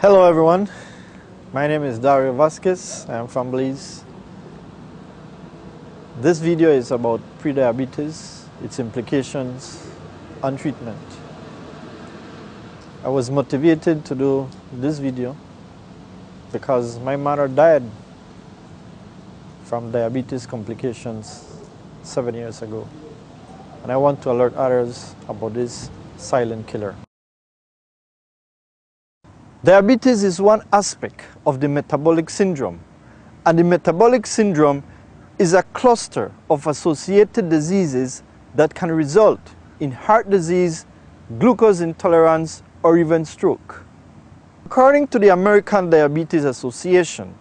Hello everyone, my name is Dario Vasquez, I am from Belize. This video is about prediabetes, its implications on treatment. I was motivated to do this video because my mother died from diabetes complications 7 years ago, and I want to alert others about this silent killer. Diabetes is one aspect of the metabolic syndrome, and the metabolic syndrome is a cluster of associated diseases that can result in heart disease, glucose intolerance, or even stroke. According to the American Diabetes Association,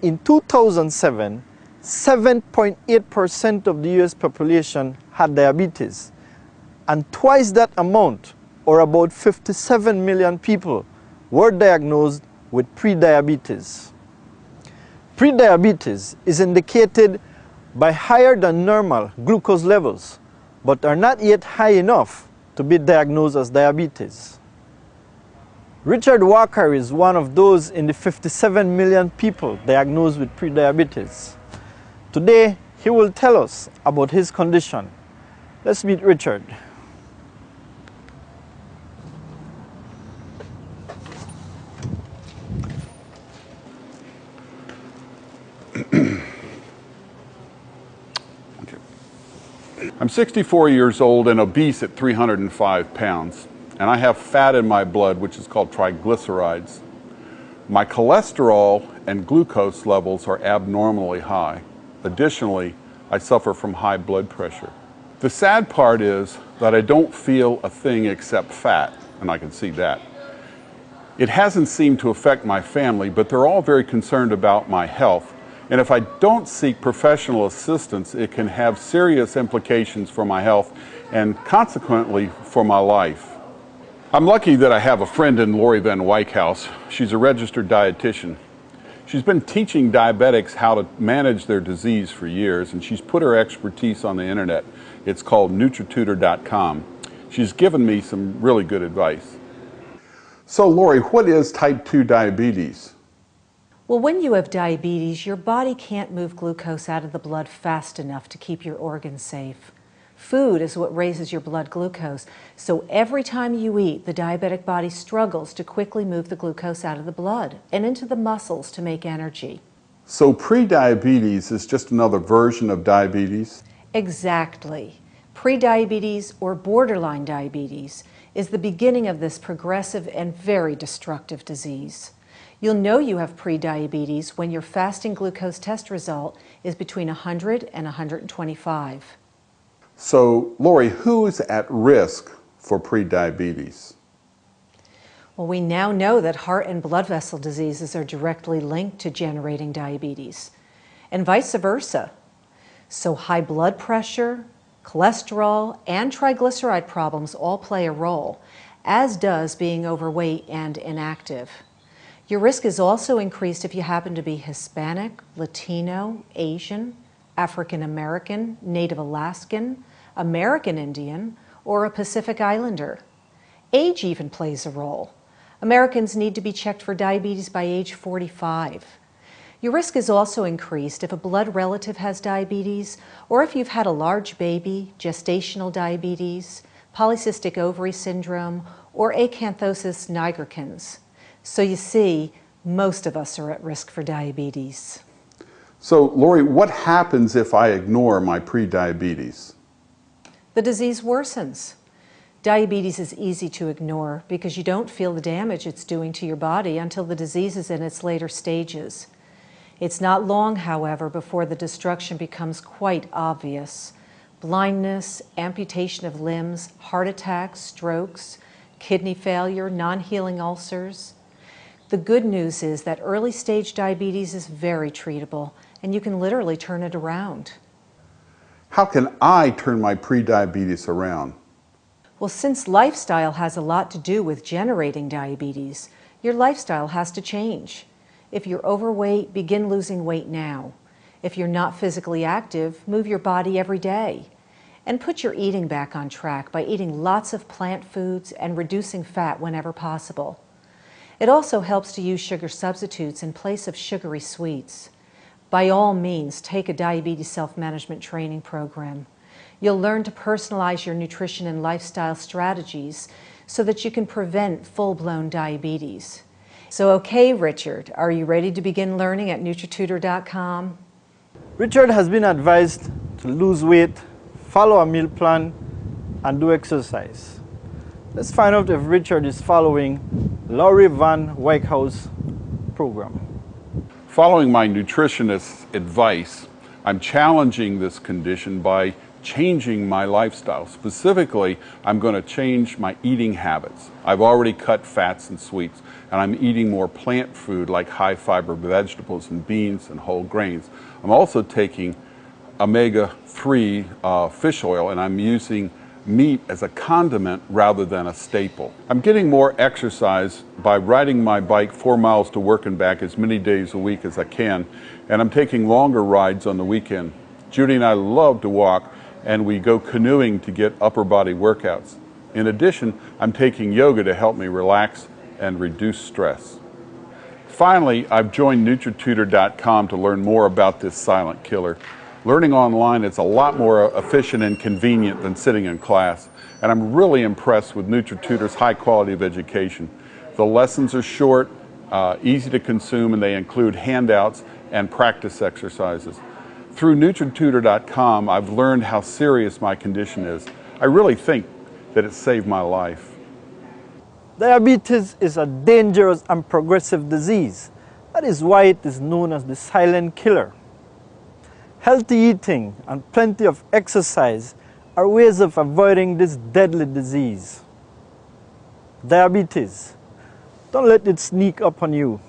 in 2007, 7.8% of the US population had diabetes, and twice that amount, or about 57 million people, were diagnosed with prediabetes. Prediabetes is indicated by higher than normal glucose levels, but are not yet high enough to be diagnosed as diabetes. Richard Walker is one of those in the 57 million people diagnosed with prediabetes. Today, he will tell us about his condition. Let's meet Richard. I'm 64 years old and obese at 305 pounds, and I have fat in my blood, which is called triglycerides. My cholesterol and glucose levels are abnormally high. Additionally, I suffer from high blood pressure. The sad part is that I don't feel a thing except fat, and I can see that. It hasn't seemed to affect my family, but they're all very concerned about my health. And if I don't seek professional assistance, it can have serious implications for my health and consequently for my life. I'm lucky that I have a friend in Lori Van Wyckhouse. She's a registered dietitian. She's been teaching diabetics how to manage their disease for years, and she's put her expertise on the internet. It's called nutritutor.com. She's given me some really good advice. So Lori, what is type 2 diabetes? Well, when you have diabetes, your body can't move glucose out of the blood fast enough to keep your organs safe. Food is what raises your blood glucose, so every time you eat, the diabetic body struggles to quickly move the glucose out of the blood and into the muscles to make energy. So prediabetes is just another version of diabetes? Exactly. Prediabetes, or borderline diabetes, is the beginning of this progressive and very destructive disease. You'll know you have prediabetes when your fasting glucose test result is between 100 and 125. So, Lori, who's at risk for prediabetes? Well, we now know that heart and blood vessel diseases are directly linked to generating diabetes, and vice versa. So high blood pressure, cholesterol, and triglyceride problems all play a role, as does being overweight and inactive. Your risk is also increased if you happen to be Hispanic, Latino, Asian, African American, Native Alaskan, American Indian, or a Pacific Islander. Age even plays a role. Americans need to be checked for diabetes by age 45. Your risk is also increased if a blood relative has diabetes, or if you've had a large baby, gestational diabetes, polycystic ovary syndrome, or acanthosis nigricans. So you see, most of us are at risk for diabetes. So, Lori, what happens if I ignore my prediabetes? The disease worsens. Diabetes is easy to ignore because you don't feel the damage it's doing to your body until the disease is in its later stages. It's not long, however, before the destruction becomes quite obvious. Blindness, amputation of limbs, heart attacks, strokes, kidney failure, non-healing ulcers. The good news is that early stage diabetes is very treatable, and you can literally turn it around. How can I turn my prediabetes around? Well, since lifestyle has a lot to do with generating diabetes, your lifestyle has to change. If you're overweight, begin losing weight now. If you're not physically active, move your body every day. And put your eating back on track by eating lots of plant foods and reducing fat whenever possible. It also helps to use sugar substitutes in place of sugary sweets. By all means, take a diabetes self-management training program. You'll learn to personalize your nutrition and lifestyle strategies so that you can prevent full-blown diabetes. So okay, Richard, are you ready to begin learning at NutriTutor.com? Richard has been advised to lose weight, follow a meal plan, and do exercise. Let's find out if Richard is following Laurie Van Wyckhouse program. Following my nutritionist's advice, I'm challenging this condition by changing my lifestyle. Specifically, I'm going to change my eating habits. I've already cut fats and sweets, and I'm eating more plant food like high fiber vegetables and beans and whole grains. I'm also taking omega-3 fish oil, and I'm using meat as a condiment rather than a staple. I'm getting more exercise by riding my bike 4 miles to work and back as many days a week as I can, and I'm taking longer rides on the weekend. Judy and I love to walk, and we go canoeing to get upper body workouts. In addition, I'm taking yoga to help me relax and reduce stress. Finally, I've joined NutriTutor.com to learn more about this silent killer. Learning online is a lot more efficient and convenient than sitting in class, and I'm really impressed with NutriTutor's high quality of education. The lessons are short, easy to consume, and they include handouts and practice exercises. Through NutriTutor.com, I've learned how serious my condition is. I really think that it saved my life. Diabetes is a dangerous and progressive disease. That is why it is known as the silent killer. Healthy eating and plenty of exercise are ways of avoiding this deadly disease. Diabetes, don't let it sneak up on you.